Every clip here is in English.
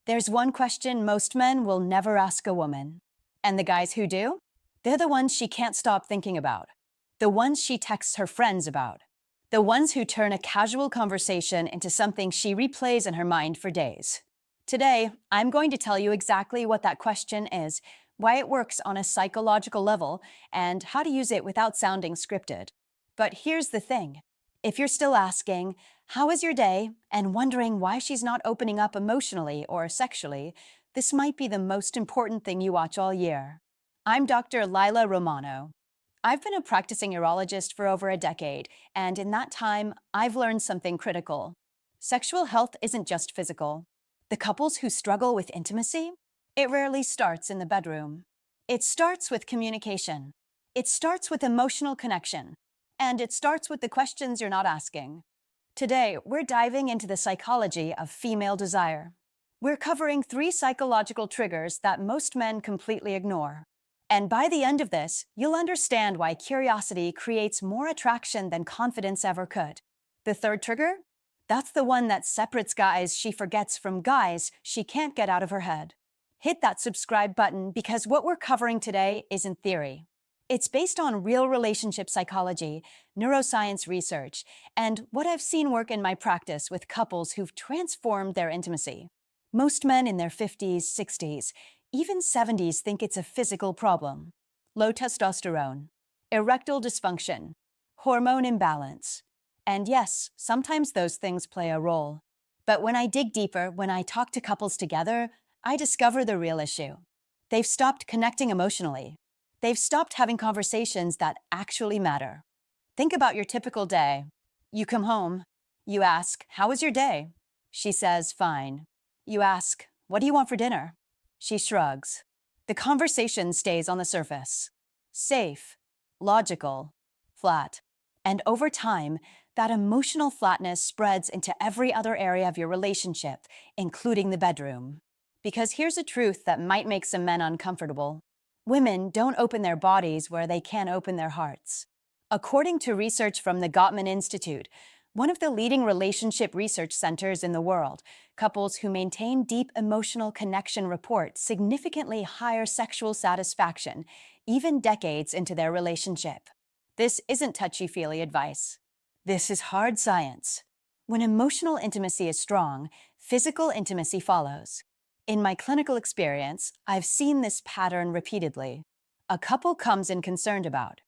There's one question most men will never ask a woman. And the guys who do? They're the ones she can't stop thinking about. The ones she texts her friends about. The ones who turn a casual conversation into something she replays in her mind for days. Today, I'm going to tell you exactly what that question is, why it works on a psychological level, and how to use it without sounding scripted. But here's the thing. If you're still asking, how is your day, and wondering why she's not opening up emotionally or sexually, this might be the most important thing you watch all year. I'm Dr. Lila Romano. I've been a practicing urologist for over a decade, and in that time, I've learned something critical. Sexual health isn't just physical. The couples who struggle with intimacy, it rarely starts in the bedroom. It starts with communication. It starts with emotional connection. And it starts with the questions you're not asking. Today, we're diving into the psychology of female desire. We're covering 3 psychological triggers that most men completely ignore. And by the end of this, you'll understand why curiosity creates more attraction than confidence ever could. The third trigger? That's the one that separates guys she forgets from guys she can't get out of her head. Hit that subscribe button because what we're covering today isn't theory. It's based on real relationship psychology, neuroscience research, and what I've seen work in my practice with couples who've transformed their intimacy. Most men in their 50s, 60s, even 70s think it's a physical problem. Low testosterone, erectile dysfunction, hormone imbalance. And yes, sometimes those things play a role. But when I dig deeper, when I talk to couples together, I discover the real issue. They've stopped connecting emotionally. They've stopped having conversations that actually matter. Think about your typical day. You come home. You ask, "How was your day?" She says, "Fine." You ask, "What do you want for dinner?" She shrugs. The conversation stays on the surface. Safe, logical, flat. And over time, that emotional flatness spreads into every other area of your relationship, including the bedroom. Because here's a truth that might make some men uncomfortable. Women don't open their bodies where they can't open their hearts. According to research from the Gottman Institute, one of the leading relationship research centers in the world, couples who maintain deep emotional connection report significantly higher sexual satisfaction, even decades into their relationship. This isn't touchy-feely advice. This is hard science. When emotional intimacy is strong, physical intimacy follows. In my clinical experience, I've seen this pattern repeatedly. A couple comes in concerned about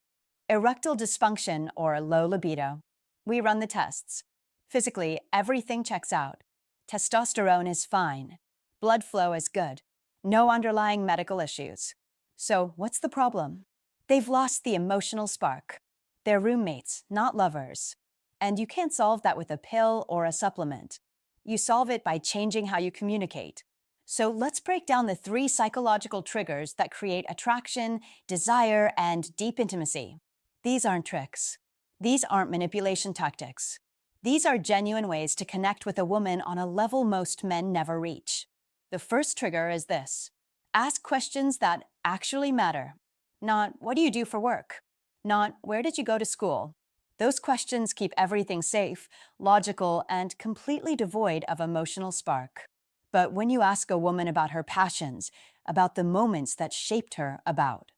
erectile dysfunction or low libido. We run the tests. Physically, everything checks out. Testosterone is fine. Blood flow is good. No underlying medical issues. So, what's the problem? They've lost the emotional spark. They're roommates, not lovers. And you can't solve that with a pill or a supplement. You solve it by changing how you communicate. So let's break down the 3 psychological triggers that create attraction, desire, and deep intimacy. These aren't tricks. These aren't manipulation tactics. These are genuine ways to connect with a woman on a level most men never reach. The first trigger is this. Ask questions that actually matter. Not, "What do you do for work?" Not, "Where did you go to school?" Those questions keep everything safe, logical, and completely devoid of emotional spark. But when you ask a woman about her passions, about the moments that shaped her, about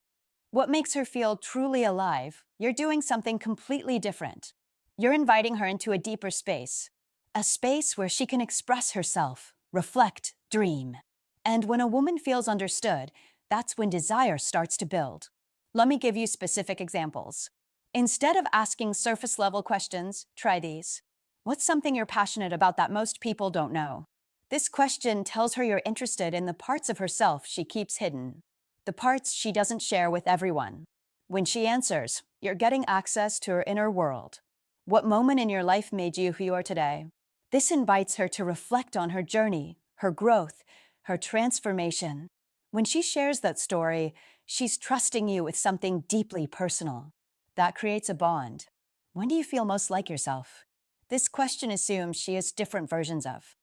what makes her feel truly alive, you're doing something completely different. You're inviting her into a deeper space, a space where she can express herself, reflect, dream. And when a woman feels understood, that's when desire starts to build. Let me give you specific examples. Instead of asking surface-level questions, try these. What's something you're passionate about that most people don't know? This question tells her you're interested in the parts of herself she keeps hidden, the parts she doesn't share with everyone. When she answers, you're getting access to her inner world. What moment in your life made you who you are today? This invites her to reflect on her journey, her growth, her transformation. When she shares that story, she's trusting you with something deeply personal. That creates a bond. When do you feel most like yourself? This question assumes she has different versions of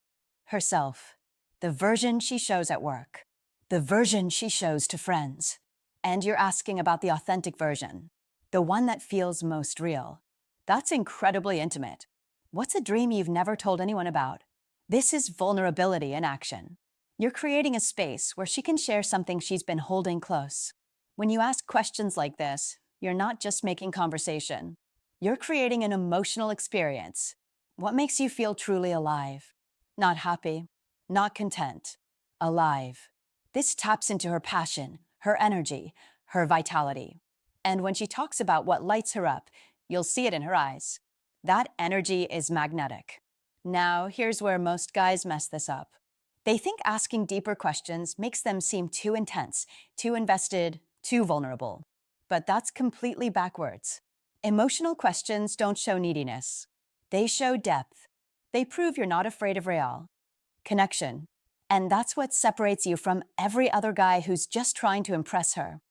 herself, the version she shows at work, the version she shows to friends. And you're asking about the authentic version, the one that feels most real. That's incredibly intimate. What's a dream you've never told anyone about? This is vulnerability in action. You're creating a space where she can share something she's been holding close. When you ask questions like this, you're not just making conversation. You're creating an emotional experience. What makes you feel truly alive? Not happy, not content, alive. This taps into her passion, her energy, her vitality. And when she talks about what lights her up, you'll see it in her eyes. That energy is magnetic. Now, here's where most guys mess this up. They think asking deeper questions makes them seem too intense, too invested, too vulnerable. But that's completely backwards. Emotional questions don't show neediness. They show depth. They prove you're not afraid of real connection. And that's what separates you from every other guy who's just trying to impress her.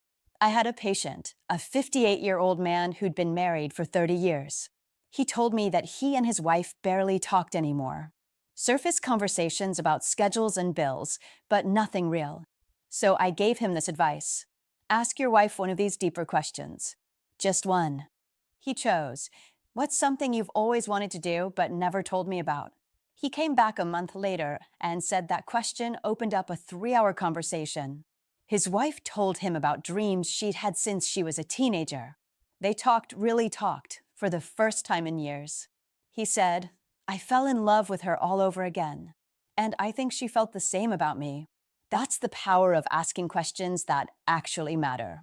I had a patient, a 58-year-old man who'd been married for 30 years. He told me that he and his wife barely talked anymore. Surface conversations about schedules and bills, but nothing real. So I gave him this advice. Ask your wife one of these deeper questions. Just one. He chose, what's something you've always wanted to do but never told me about? He came back a month later and said that question opened up a 3-hour conversation. His wife told him about dreams she'd had since she was a teenager. They really talked, for the first time in years. He said, I fell in love with her all over again. And I think she felt the same about me. That's the power of asking questions that actually matter.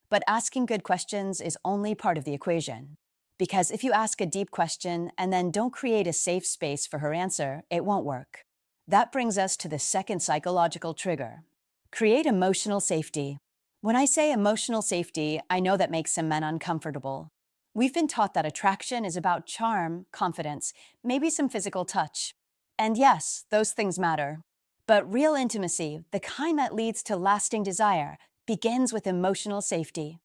But asking good questions is only part of the equation. Because if you ask a deep question and then don't create a safe space for her answer, it won't work. That brings us to the second psychological trigger. Create emotional safety. When I say emotional safety, I know that makes some men uncomfortable. We've been taught that attraction is about charm, confidence, maybe some physical touch. And yes, those things matter. But real intimacy, the kind that leads to lasting desire, begins with emotional safety.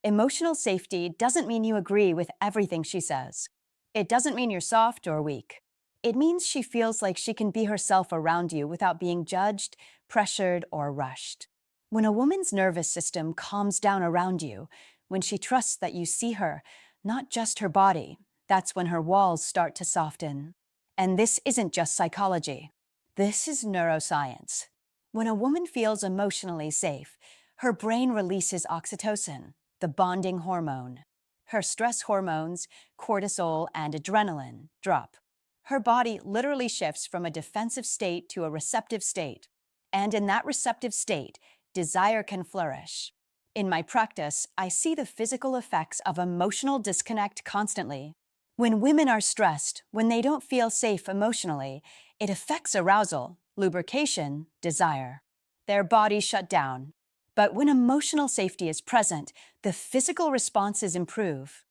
Emotional safety doesn't mean you agree with everything she says. It doesn't mean you're soft or weak. It means she feels like she can be herself around you without being judged, pressured, or rushed. When a woman's nervous system calms down around you, when she trusts that you see her, not just her body, that's when her walls start to soften. And this isn't just psychology. This is neuroscience. When a woman feels emotionally safe, her brain releases oxytocin, the bonding hormone. Her stress hormones, cortisol and adrenaline, drop. Her body literally shifts from a defensive state to a receptive state. And in that receptive state, desire can flourish. In my practice, I see the physical effects of emotional disconnect constantly. When women are stressed, when they don't feel safe emotionally, it affects arousal, lubrication, desire. Their bodies shut down. But when emotional safety is present, the physical responses improve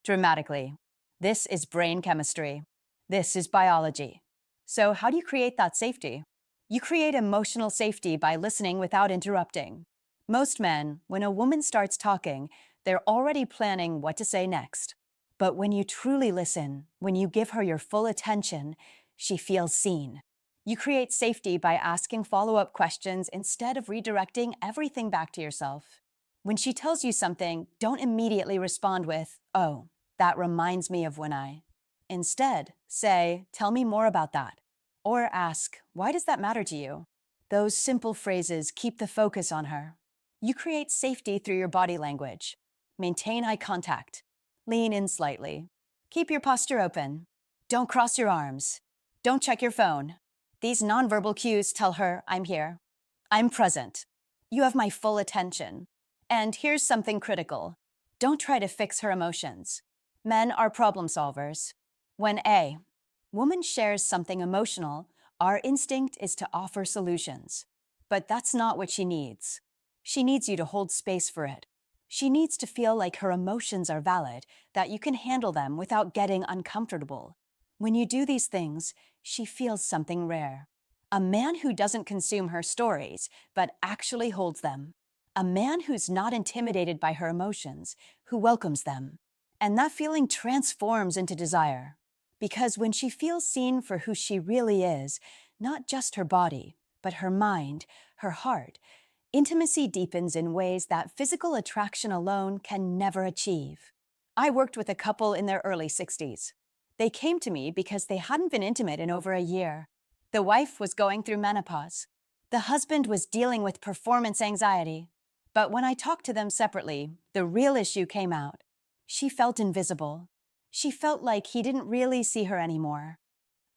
dramatically. This is brain chemistry. This is biology. So how do you create that safety? You create emotional safety by listening without interrupting. Most men, when a woman starts talking, they're already planning what to say next. But when you truly listen, when you give her your full attention, she feels seen. You create safety by asking follow-up questions instead of redirecting everything back to yourself. When she tells you something, don't immediately respond with, oh, that reminds me of when I. Instead, say, tell me more about that. Or ask, why does that matter to you? Those simple phrases keep the focus on her. You create safety through your body language. Maintain eye contact. Lean in slightly. Keep your posture open. Don't cross your arms. Don't check your phone. These nonverbal cues tell her, I'm here. I'm present. You have my full attention. And here's something critical. Don't try to fix her emotions. Men are problem solvers. When a woman shares something emotional, our instinct is to offer solutions. But that's not what she needs. She needs you to hold space for it. She needs to feel like her emotions are valid, that you can handle them without getting uncomfortable. When you do these things, she feels something rare. A man who doesn't consume her stories, but actually holds them. A man who's not intimidated by her emotions, who welcomes them. And that feeling transforms into desire. Because when she feels seen for who she really is, not just her body, but her mind, her heart, intimacy deepens in ways that physical attraction alone can never achieve. I worked with a couple in their early 60s. They came to me because they hadn't been intimate in over a year. The wife was going through menopause. The husband was dealing with performance anxiety. But when I talked to them separately, the real issue came out. She felt invisible. She felt like he didn't really see her anymore.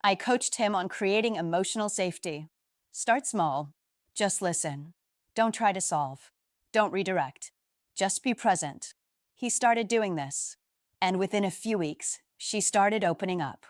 I coached him on creating emotional safety. Start small. Just listen. Don't try to solve. Don't redirect. Just be present. He started doing this. And within a few weeks, she started opening up.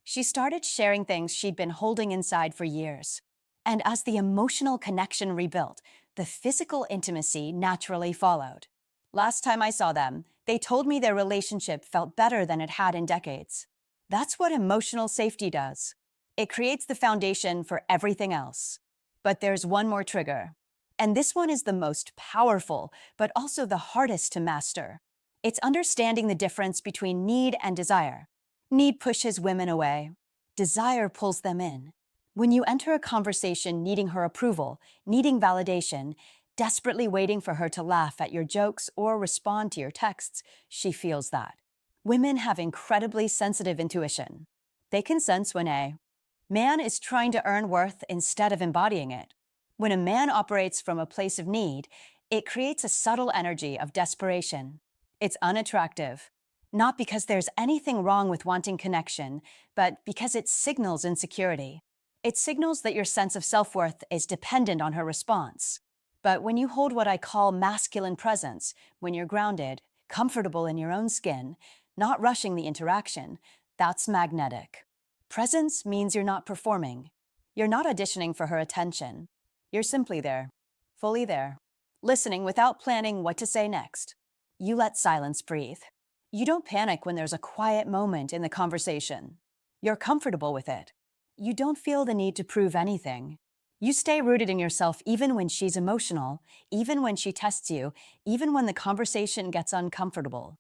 She started sharing things she'd been holding inside for years. And as the emotional connection rebuilt, the physical intimacy naturally followed. Last time I saw them, they told me their relationship felt better than it had in decades. That's what emotional safety does. It creates the foundation for everything else. But there's one more trigger. And this one is the most powerful, but also the hardest to master. It's understanding the difference between need and desire. Need pushes women away. Desire pulls them in. When you enter a conversation needing her approval, needing validation, desperately waiting for her to laugh at your jokes or respond to your texts, she feels that. Women have incredibly sensitive intuition. They can sense when a man is trying to earn worth instead of embodying it. When a man operates from a place of need, it creates a subtle energy of desperation. It's unattractive, not because there's anything wrong with wanting connection, but because it signals insecurity. It signals that your sense of self-worth is dependent on her response. But when you hold what I call masculine presence, when you're grounded, comfortable in your own skin, not rushing the interaction, that's magnetic. Presence means you're not performing. You're not auditioning for her attention. You're simply there, fully there, listening without planning what to say next. You let silence breathe. You don't panic when there's a quiet moment in the conversation. You're comfortable with it. You don't feel the need to prove anything. You stay rooted in yourself even when she's emotional, even when she tests you, even when the conversation gets uncomfortable.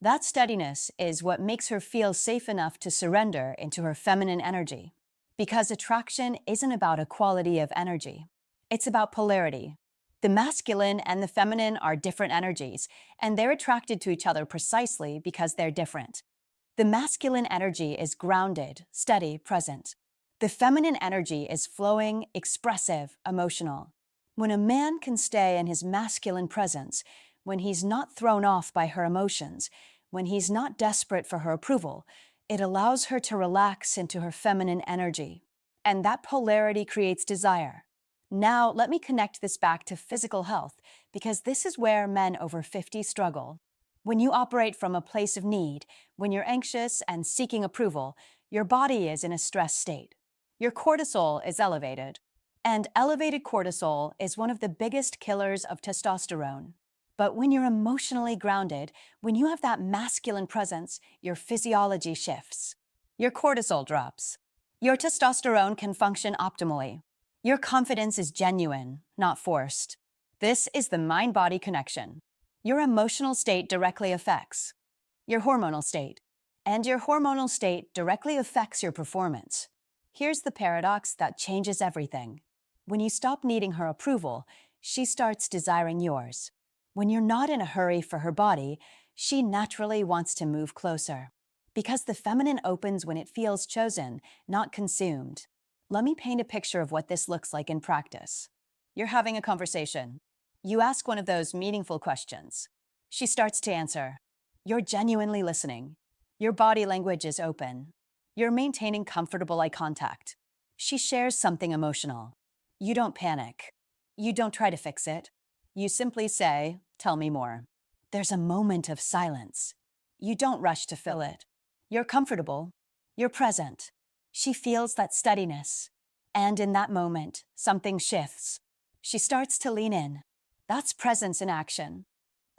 That steadiness is what makes her feel safe enough to surrender into her feminine energy. Because attraction isn't about equality of energy. It's about polarity. The masculine and the feminine are different energies, and they're attracted to each other precisely because they're different. The masculine energy is grounded, steady, present. The feminine energy is flowing, expressive, emotional. When a man can stay in his masculine presence, when he's not thrown off by her emotions, when he's not desperate for her approval, it allows her to relax into her feminine energy. And that polarity creates desire. Now, let me connect this back to physical health, because this is where men over 50 struggle. When you operate from a place of need, when you're anxious and seeking approval, your body is in a stress state. Your cortisol is elevated. And elevated cortisol is one of the biggest killers of testosterone. But when you're emotionally grounded, when you have that masculine presence, your physiology shifts. Your cortisol drops. Your testosterone can function optimally. Your confidence is genuine, not forced. This is the mind-body connection. Your emotional state directly affects your hormonal state, and your hormonal state directly affects your performance. Here's the paradox that changes everything. When you stop needing her approval, she starts desiring yours. When you're not in a hurry for her body, she naturally wants to move closer. Because the feminine opens when it feels chosen, not consumed. Let me paint a picture of what this looks like in practice. You're having a conversation. You ask one of those meaningful questions. She starts to answer. You're genuinely listening. Your body language is open. You're maintaining comfortable eye contact. She shares something emotional. You don't panic. You don't try to fix it. You simply say, "Tell me more." There's a moment of silence. You don't rush to fill it. You're comfortable. You're present. She feels that steadiness. And in that moment, something shifts. She starts to lean in. That's presence in action.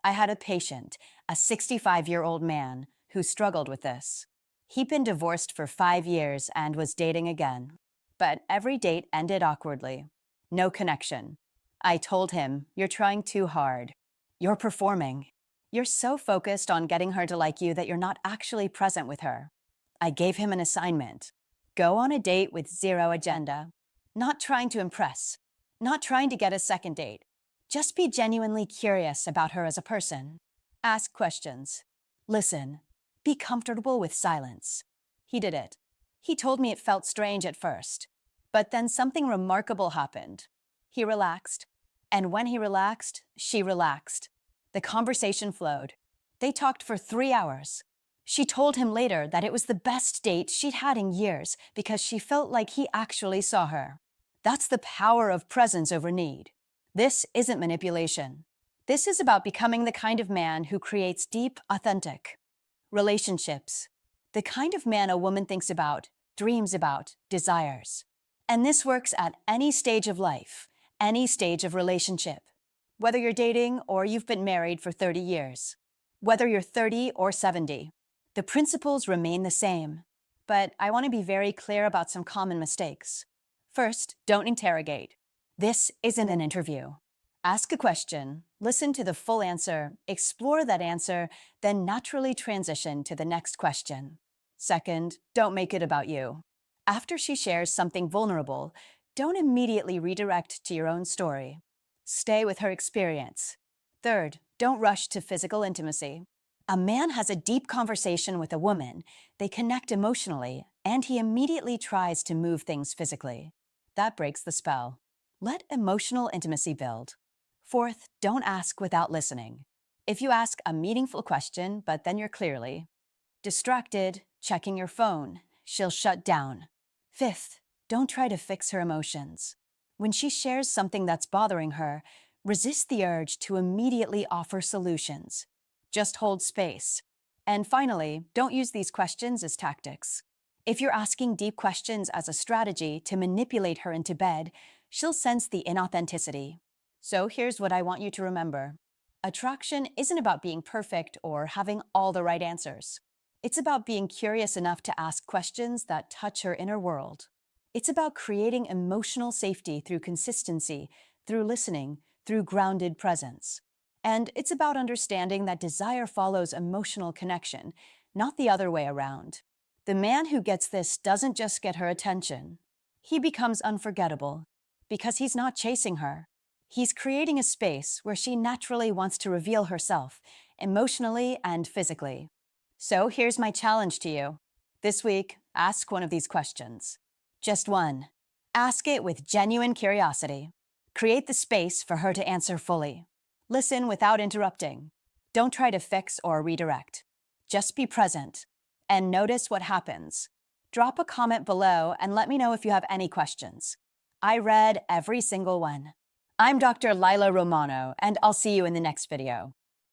I had a patient, a 65-year-old man, who struggled with this. He'd been divorced for 5 years and was dating again. But every date ended awkwardly. No connection. I told him, "You're trying too hard. You're performing. You're so focused on getting her to like you that you're not actually present with her." I gave him an assignment. Go on a date with zero agenda. Not trying to impress. Not trying to get a second date. Just be genuinely curious about her as a person. Ask questions. Listen. Be comfortable with silence. He did it. He told me it felt strange at first. But then something remarkable happened. He relaxed. And when he relaxed, she relaxed. The conversation flowed. They talked for 3 hours. She told him later that it was the best date she'd had in years because she felt like he actually saw her. That's the power of presence over need. This isn't manipulation. This is about becoming the kind of man who creates deep, authentic relationships. The kind of man a woman thinks about, dreams about, desires. And this works at any stage of life, any stage of relationship. Whether you're dating or you've been married for 30 years. Whether you're 30 or 70. The principles remain the same. But I want to be very clear about some common mistakes. First, don't interrogate. This isn't an interview. Ask a question, listen to the full answer, explore that answer, then naturally transition to the next question. Second, don't make it about you. After she shares something vulnerable, don't immediately redirect to your own story. Stay with her experience. Third, don't rush to physical intimacy. A man has a deep conversation with a woman, they connect emotionally, and he immediately tries to move things physically. That breaks the spell. Let emotional intimacy build. Fourth, don't ask without listening. If you ask a meaningful question, but then you're clearly distracted, checking your phone, she'll shut down. Fifth, don't try to fix her emotions. When she shares something that's bothering her, resist the urge to immediately offer solutions. Just hold space. And finally, don't use these questions as tactics. If you're asking deep questions as a strategy to manipulate her into bed, she'll sense the inauthenticity. So here's what I want you to remember. Attraction isn't about being perfect or having all the right answers. It's about being curious enough to ask questions that touch her inner world. It's about creating emotional safety through consistency, through listening, through grounded presence. And it's about understanding that desire follows emotional connection, not the other way around. The man who gets this doesn't just get her attention. He becomes unforgettable because he's not chasing her. He's creating a space where she naturally wants to reveal herself, emotionally and physically. So here's my challenge to you. This week, ask one of these questions. Just one. Ask it with genuine curiosity. Create the space for her to answer fully. Listen without interrupting. Don't try to fix or redirect. Just be present and notice what happens. Drop a comment below and let me know if you have any questions. I read every single one. I'm Dr. Lila Romano, and I'll see you in the next video.